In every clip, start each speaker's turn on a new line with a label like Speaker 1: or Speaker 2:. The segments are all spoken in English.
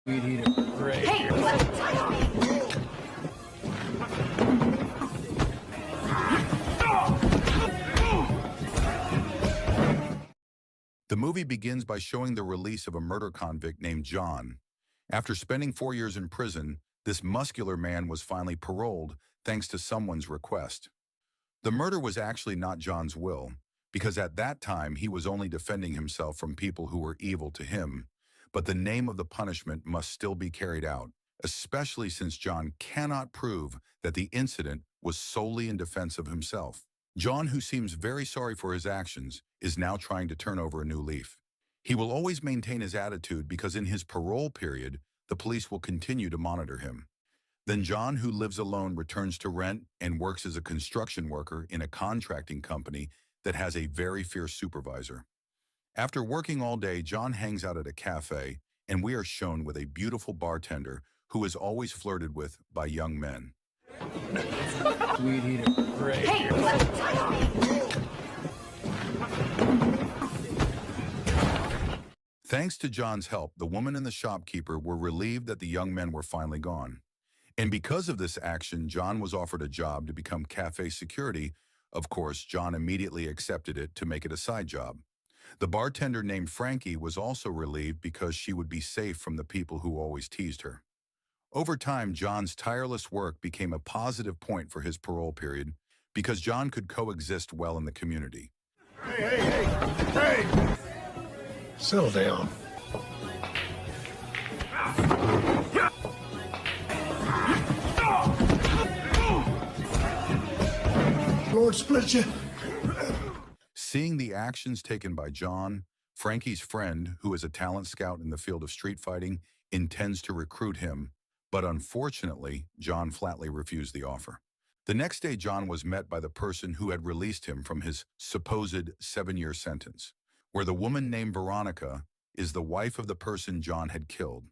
Speaker 1: Weed eater. Great.
Speaker 2: Hey!
Speaker 3: The movie begins by showing the release of a murder convict named John. After spending 4 years in prison, this muscular man was finally paroled thanks to someone's request. The murder was actually not John's will, because at that time he was only defending himself from people who were evil to him. But the name of the punishment must still be carried out, especially since John cannot prove that the incident was solely in defense of himself. John, who seems very sorry for his actions, is now trying to turn over a new leaf. He will always maintain his attitude because in his parole period, the police will continue to monitor him. Then John, who lives alone, returns to rent and works as a construction worker in a contracting company that has a very fierce supervisor. After working all day, John hangs out at a cafe, and we are shown with a beautiful bartender who is always flirted with by young men.
Speaker 1: Weed eater. Great.
Speaker 2: Hey!
Speaker 3: Thanks to John's help, the woman and the shopkeeper were relieved that the young men were finally gone. And because of this action, John was offered a job to become cafe security. Of course, John immediately accepted it to make it a side job. The bartender named Frankie was also relieved because she would be safe from the people who always teased her. Over time, John's tireless work became a positive point for his parole period because John could coexist well in the community.
Speaker 4: Hey! Settle down. Lord split you.
Speaker 3: Seeing the actions taken by John, Frankie's friend, who is a talent scout in the field of street fighting, intends to recruit him, but unfortunately, John flatly refused the offer. The next day, John was met by the person who had released him from his supposed 7-year sentence, where the woman named Veronica is the wife of the person John had killed.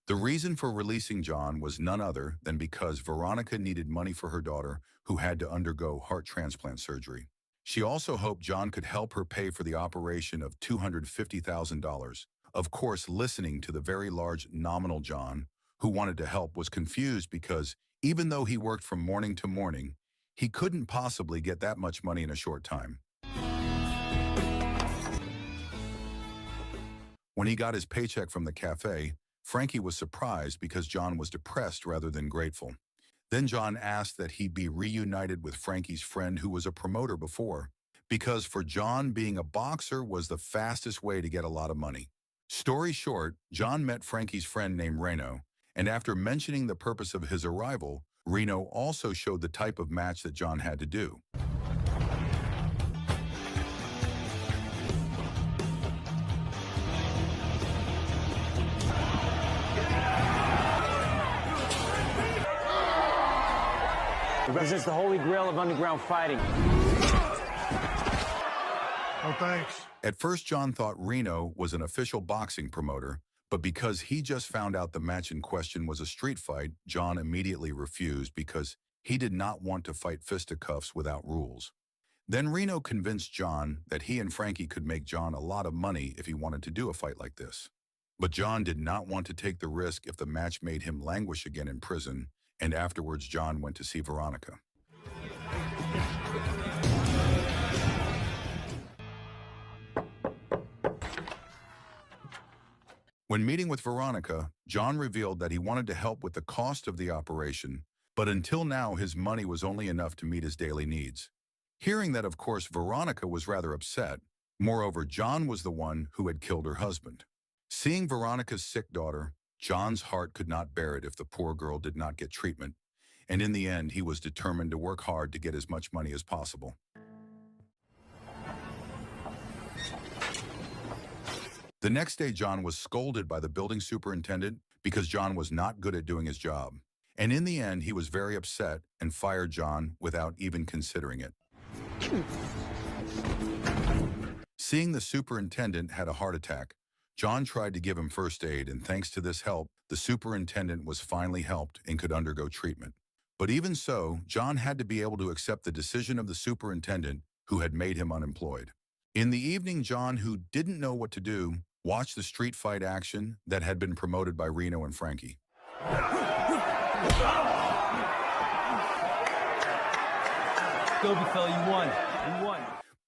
Speaker 3: The reason for releasing John was none other than because Veronica needed money for her daughter, who had to undergo heart transplant surgery. She also hoped John could help her pay for the operation of $250,000. Of course, listening to the very large nominal John, who wanted to help, was confused because even though he worked from morning to morning, he couldn't possibly get that much money in a short time. When he got his paycheck from the cafe, Frankie was surprised because John was depressed rather than grateful. Then John asked that he be reunited with Frankie's friend who was a promoter before, because for John, being a boxer was the fastest way to get a lot of money. Story short, John met Frankie's friend named Reno, and after mentioning the purpose of his arrival, Reno also showed the type of match that John had to do.
Speaker 5: Represents the holy grail of underground fighting.
Speaker 4: Oh, thanks.
Speaker 3: At first, John thought Reno was an official boxing promoter, but because he just found out the match in question was a street fight, John immediately refused because he did not want to fight fisticuffs without rules. Then Reno convinced John that he and Frankie could make John a lot of money if he wanted to do a fight like this. But John did not want to take the risk if the match made him languish again in prison, and afterwards John went to see Veronica. When meeting with Veronica, John revealed that he wanted to help with the cost of the operation, but until now his money was only enough to meet his daily needs. Hearing that, of course, Veronica was rather upset. Moreover, John was the one who had killed her husband. Seeing Veronica's sick daughter, John's heart could not bear it if the poor girl did not get treatment, and in the end he was determined to work hard to get as much money as possible. The next day, John was scolded by the building superintendent because John was not good at doing his job. And in the end, he was very upset and fired John without even considering it. Seeing the superintendent had a heart attack, John tried to give him first aid, and thanks to this help, the superintendent was finally helped and could undergo treatment. But even so, John had to be able to accept the decision of the superintendent who had made him unemployed. In the evening, John, who didn't know what to do, Watch the street fight action that had been promoted by Reno and Frankie.
Speaker 1: Go, big fella, you won. You won.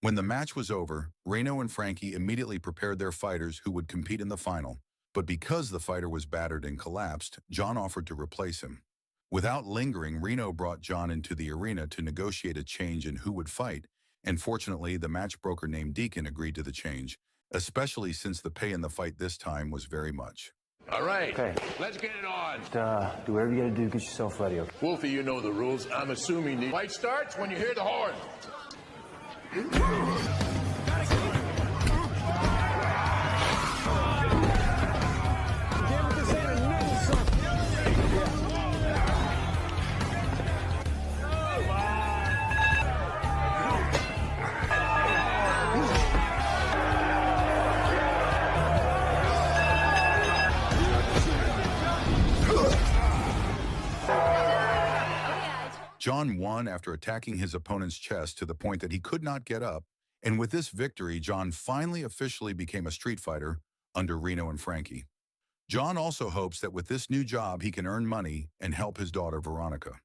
Speaker 3: When the match was over, Reno and Frankie immediately prepared their fighters who would compete in the final. But because the fighter was battered and collapsed, John offered to replace him. Without lingering, Reno brought John into the arena to negotiate a change in who would fight, and fortunately, the match broker named Deacon agreed to the change, especially since the pay in the fight this time was very much.
Speaker 2: All right,
Speaker 5: Okay.
Speaker 2: let's get it on.
Speaker 5: Do whatever you gotta do to get yourself ready, okay?
Speaker 2: Wolfie, you know the rules. I'm assuming the fight starts when you hear the horn.
Speaker 3: John won after attacking his opponent's chest to the point that he could not get up, and with this victory, John finally officially became a street fighter under Reno and Frankie. John also hopes that with this new job, he can earn money and help his daughter, Veronica.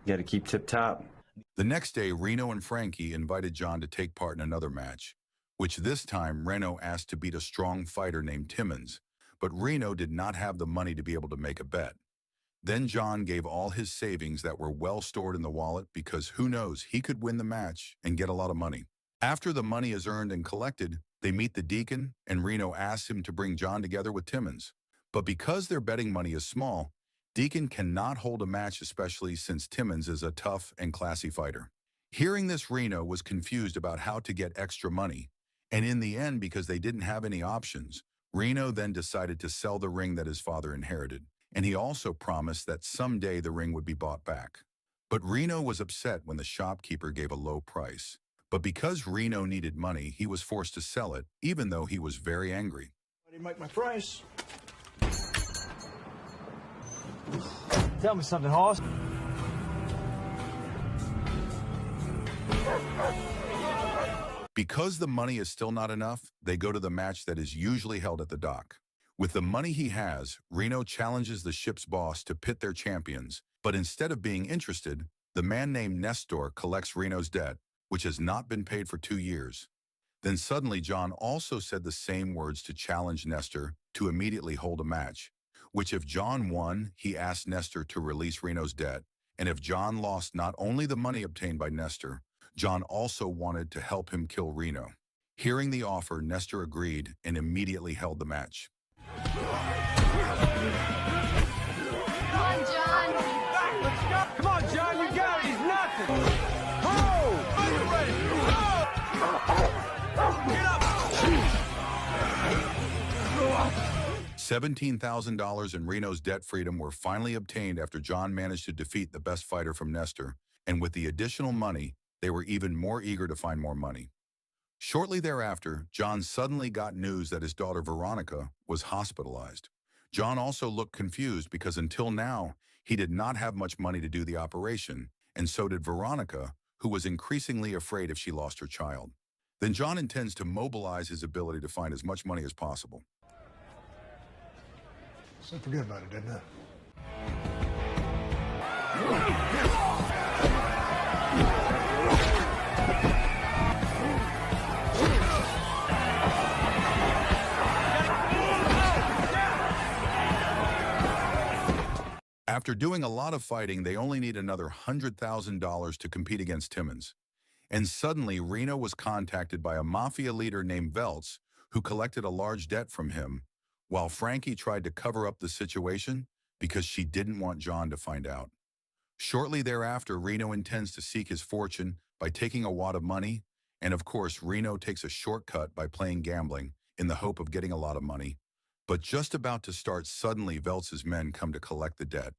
Speaker 5: You gotta keep tip-top.
Speaker 3: The next day, Reno and Frankie invited John to take part in another match, which this time Reno asked to beat a strong fighter named Timmons, but Reno did not have the money to be able to make a bet. Then John gave all his savings that were well stored in the wallet because who knows, he could win the match and get a lot of money. After the money is earned and collected, they meet the Deacon and Reno asks him to bring John together with Timmons. But because their betting money is small, Deacon cannot hold a match, especially since Timmons is a tough and classy fighter. Hearing this, Reno was confused about how to get extra money, and in the end, because they didn't have any options, Reno then decided to sell the ring that his father inherited, and he also promised that someday the ring would be bought back. But Reno was upset when the shopkeeper gave a low price. But because Reno needed money, he was forced to sell it, even though he was very angry.
Speaker 4: I didn't make my price.
Speaker 5: Tell me something, Hoss.
Speaker 3: Because the money is still not enough, they go to the match that is usually held at the dock. With the money he has, Reno challenges the ship's boss to pit their champions, but instead of being interested, the man named Nestor collects Reno's debt, which has not been paid for 2 years. Then suddenly John also said the same words to challenge Nestor to immediately hold a match, which if John won, he asked Nestor to release Reno's debt, and if John lost not only the money obtained by Nestor, John also wanted to help him kill Reno. Hearing the offer, Nestor agreed and immediately held the match.
Speaker 6: Come on, John.
Speaker 5: Let's go. Come on, John, you got it. He's nothing. Oh! Are you ready? Get up!
Speaker 3: $17,000 in Reno's debt freedom were finally obtained after John managed to defeat the best fighter from Nestor, and with the additional money, they were even more eager to find more money. Shortly thereafter, John suddenly got news that his daughter Veronica was hospitalized. John also looked confused because until now, he did not have much money to do the operation, and so did Veronica, who was increasingly afraid if she lost her child. Then John intends to mobilize his ability to find as much money as possible.
Speaker 4: So forget about it, didn't I?
Speaker 3: After doing a lot of fighting, they only need another $100,000 to compete against Timmons. And suddenly, Reno was contacted by a mafia leader named Veltz, who collected a large debt from him, while Frankie tried to cover up the situation because she didn't want John to find out. Shortly thereafter, Reno intends to seek his fortune by taking a wad of money, and of course, Reno takes a shortcut by playing gambling in the hope of getting a lot of money. But just about to start, suddenly Veltz's men come to collect the debt.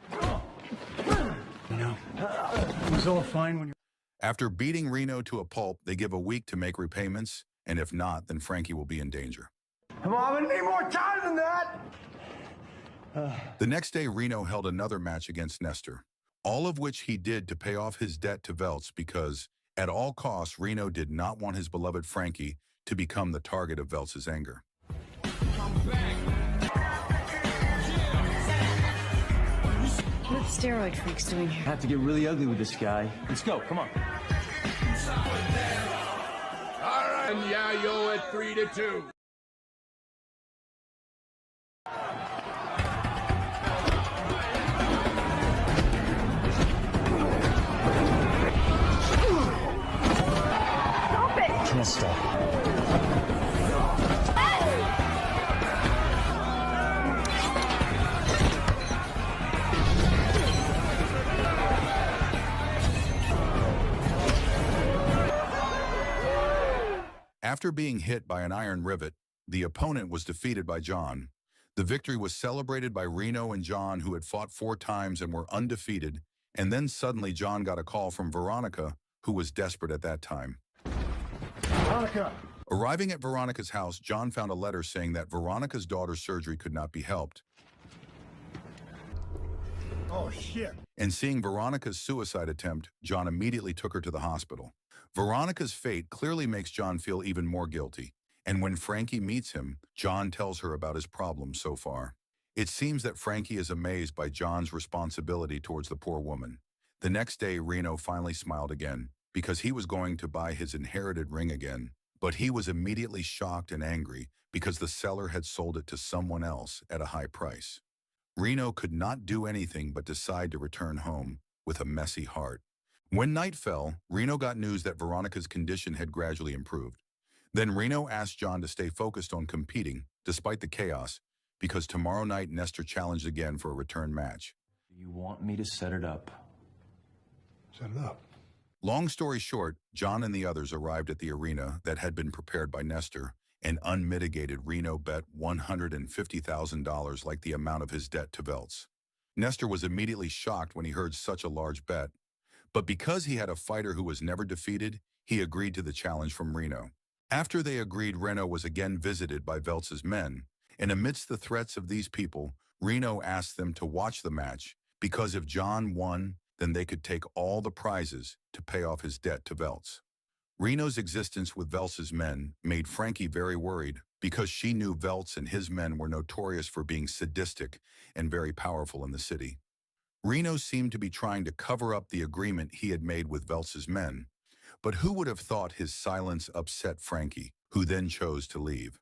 Speaker 4: It was all fine when you...
Speaker 3: After beating Reno to a pulp, they give a week to make repayments, and if not, then Frankie will be in danger.
Speaker 5: Come on, I'm gonna need more time than that.
Speaker 3: The next day, Reno held another match against Nestor, all of which he did to pay off his debt to Veltz because, At all costs, Reno did not want his beloved Frankie to become the target of Veltz's anger.
Speaker 7: What steroid freaks doing here?
Speaker 1: I have to get really ugly with this guy. Let's go, come on.
Speaker 2: All right, and Yayo at 3-2.
Speaker 1: Can't stop.
Speaker 3: After being hit by an iron rivet, the opponent was defeated by John. The victory was celebrated by Reno and John, who had fought 4 times and were undefeated, and then suddenly John got a call from Veronica, who was desperate at that time.
Speaker 4: Veronica!
Speaker 3: Arriving at Veronica's house, John found a letter saying that Veronica's daughter's surgery could not be helped.
Speaker 4: Oh, shit.
Speaker 3: And seeing Veronica's suicide attempt, John immediately took her to the hospital. Veronica's fate clearly makes John feel even more guilty, and when Frankie meets him, John tells her about his problems so far. It seems that Frankie is amazed by John's responsibility towards the poor woman. The next day, Reno finally smiled again, because he was going to buy his inherited ring again, but he was immediately shocked and angry because the seller had sold it to someone else at a high price. Reno could not do anything but decide to return home with a messy heart. When night fell, Reno got news that Veronica's condition had gradually improved. Then Reno asked John to stay focused on competing, despite the chaos, because tomorrow night Nestor challenged again for a return match.
Speaker 1: You want me to set it up?
Speaker 4: Set it up.
Speaker 3: Long story short, John and the others arrived at the arena that had been prepared by Nestor, and unmitigated Reno bet $150,000, like the amount of his debt to Veltz. Nestor was immediately shocked when he heard such a large bet, but because he had a fighter who was never defeated, he agreed to the challenge from Reno. After they agreed, Reno was again visited by Veltz's men, and amidst the threats of these people, Reno asked them to watch the match, because if John won, then they could take all the prizes to pay off his debt to Veltz. Reno's existence with Veltz's men made Frankie very worried, because she knew Veltz and his men were notorious for being sadistic and very powerful in the city. Reno seemed to be trying to cover up the agreement he had made with Veltz's men, but who would have thought his silence upset Frankie, who then chose to leave.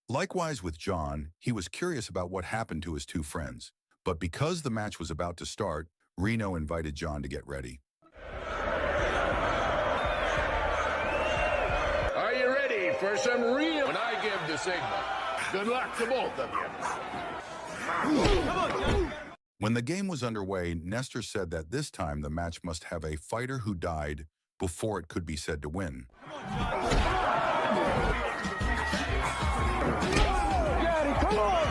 Speaker 3: Likewise with John, he was curious about what happened to his 2 friends, but because the match was about to start, Reno invited John to get ready.
Speaker 2: Are you ready for some real? When I give the signal, good luck to both of you.
Speaker 3: When the game was underway, Nestor said that this time the match must have a fighter who died before it could be said to win.
Speaker 5: Daddy, come on!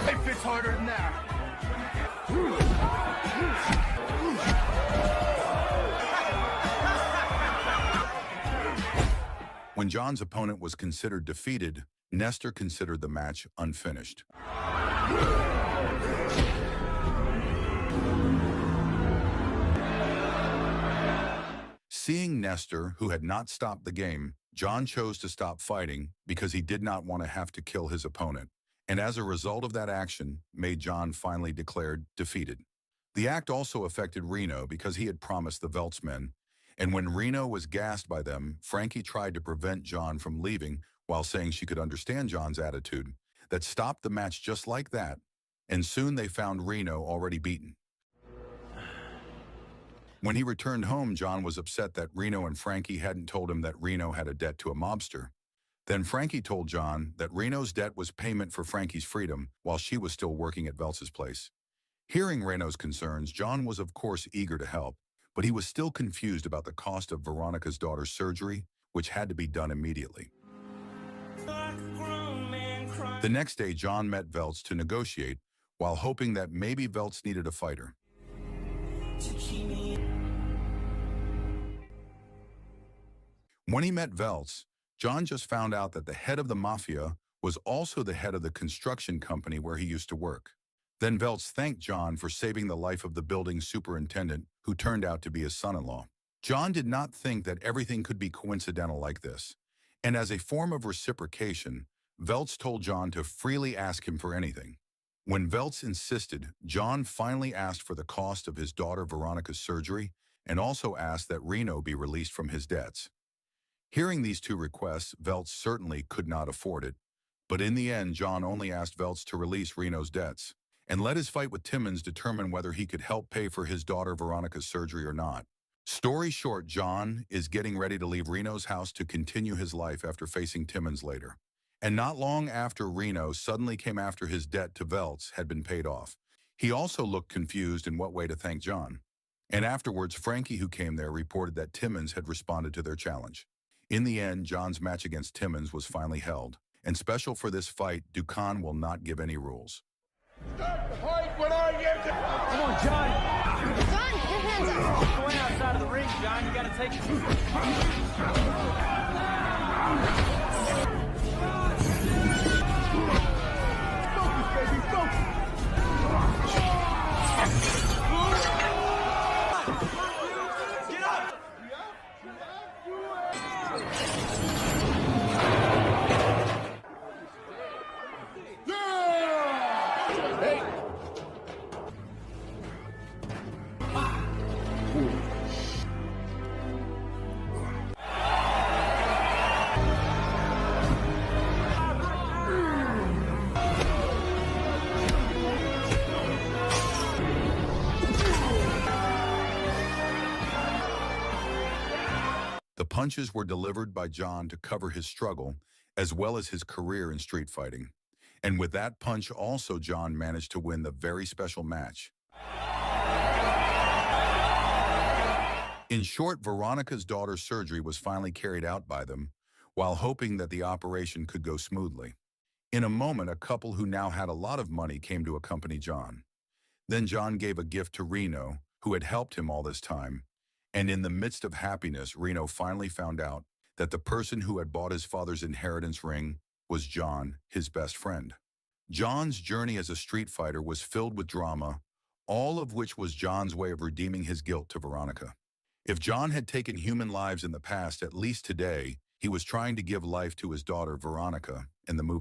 Speaker 2: It fits harder than that.
Speaker 3: When John's opponent was considered defeated, Nestor considered the match unfinished. Seeing Nestor, who had not stopped the game, John chose to stop fighting because he did not want to have to kill his opponent, and as a result of that action, made John finally declared defeated. The act also affected Reno because he had promised the Veltz men, and when Reno was gassed by them, Frankie tried to prevent John from leaving while saying she could understand John's attitude. That stopped the match just like that, and soon they found Reno already beaten. When he returned home, John was upset that Reno and Frankie hadn't told him that Reno had a debt to a mobster. Then Frankie told John that Reno's debt was payment for Frankie's freedom while she was still working at Veltz's place. Hearing Reno's concerns, John was of course eager to help, but he was still confused about the cost of Veronica's daughter's surgery, which had to be done immediately. The next day, John met Veltz to negotiate, while hoping that maybe Veltz needed a fighter. When he met Veltz, John just found out that the head of the mafia was also the head of the construction company where he used to work. Then Veltz thanked John for saving the life of the building superintendent, who turned out to be his son-in-law. John did not think that everything could be coincidental like this, and as a form of reciprocation, Veltz told John to freely ask him for anything. When Veltz insisted, John finally asked for the cost of his daughter Veronica's surgery and also asked that Reno be released from his debts. Hearing these two requests, Veltz certainly could not afford it, but in the end, John only asked Veltz to release Reno's debts and let his fight with Timmons determine whether he could help pay for his daughter Veronica's surgery or not. Story short, John is getting ready to leave Reno's house to continue his life after facing Timmons later. And not long after Reno suddenly came after his debt to Veltz had been paid off. He also looked confused in what way to thank John. And afterwards, Frankie, who came there, reported that Timmons had responded to their challenge. In the end, John's match against Timmons was finally held. And special for this fight, Dukan will not give any rules.
Speaker 2: Start the fight when I get the...
Speaker 1: Come on, John.
Speaker 7: John, your hands up.
Speaker 1: Going outside of the ring, John. You gotta take
Speaker 2: Hey!
Speaker 3: The punches were delivered by John to cover his struggle, as well as his career in street fighting. And with that punch also, John managed to win the very special match. In short, Veronica's daughter's surgery was finally carried out by them, while hoping that the operation could go smoothly. In a moment, a couple who now had a lot of money came to accompany John. Then John gave a gift to Reno, who had helped him all this time. And in the midst of happiness, Reno finally found out that the person who had bought his father's inheritance ring was John, his best friend. John's journey as a street fighter was filled with drama, all of which was John's way of redeeming his guilt to Veronica. If John had taken human lives in the past, at least today, he was trying to give life to his daughter Veronica in the movie.